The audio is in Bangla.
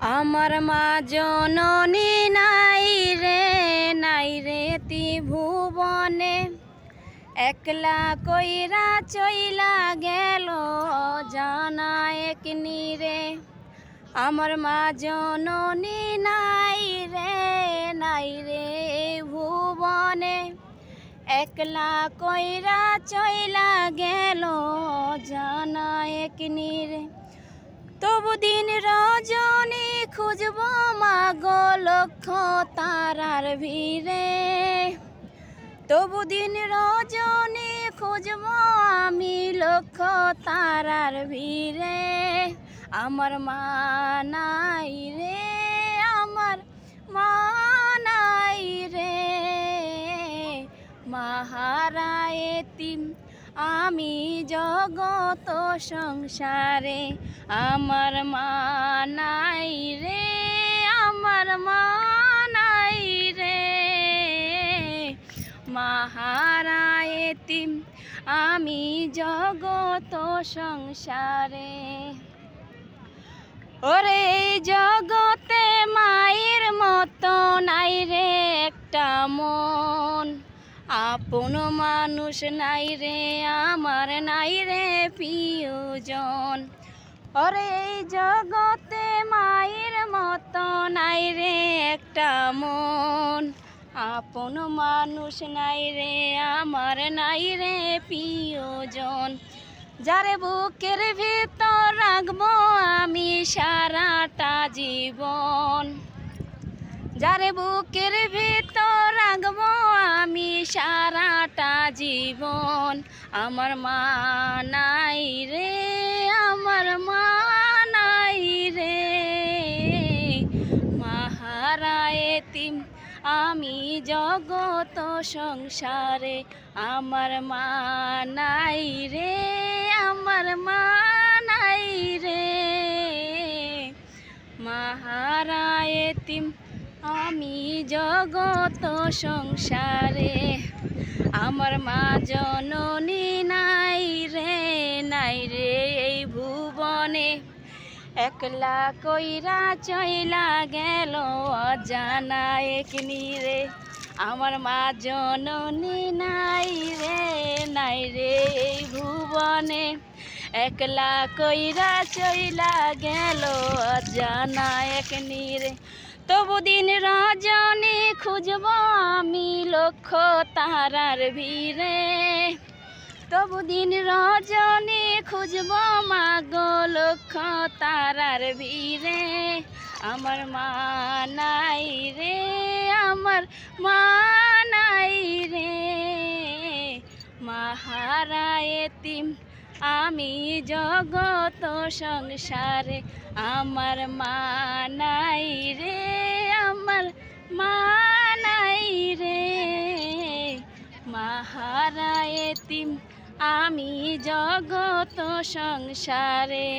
আমার মা জননী নাই রে ত্রিভুবনে, একলা কইরা চইলা গেল জানা এক নীরে। আমার মা জননী নাই রে ভুবনে, একলা কইরা চইলা গেল জানা এক নীরে। তবু দিন রজনী খুঁজব মাগো লক্ষ তারার ভিড়ে, তবু দিন রজনী খুঁজব আমি লক্ষ তারার ভিড়ে। আমার মা নাই রে, আমার মা নাই রে, মাহারা এতিম আমি জগত সংসারে। আমার মা নাই রে, আমার মা নাই রে, মাহারা এতিম আমি জগত সংসারে। ওরে জগতে মায়ের মতো নাই রে একটা মন, আপন মানুষ নাই রে আমার, নাই রে প্রিয়জন। ওরে জগতে মায়ের মতো নাই রে একটা মন, আপন মানুষ নাই রে আমার, নাই রে প্রিয়জন। যারে বুকের ভিতর রাখবো আমি সারাটা জীবন, যারে বুকের ভিতর রাখবো আমি সারাটা জীবন। আমার মা নাই রে, আমার মা নাই রে, মাহারা এতিম আমি জগত সংসারে। আমার মা নাই রে, আমার মা নাই রে, মাহারা এতিম আমি জগত সংসারে। আমার মা জননী নাই রে এই ভুবনে, একলা কইরা চইলা গেল অজানা এক নীরে। আমার মা জননী নাই রে এই ভুবনে, একলা কইরা চইলা গেল অজানা এক নীরে। তবু দিন রজনী খুঁজব আমি লক্ষ তারার ভিড়ে, তবু দিন রজনী খুঁজব মাগো লক্ষ তারার ভিড়ে। আমার মা নাই রে, আমার মা নাই রে, মাহারা এতিম আমি জগত সংসারে। আমার মা নাই রে, আমার মা নাই রে, মাহারা এতিম আমি জগত সংসারে।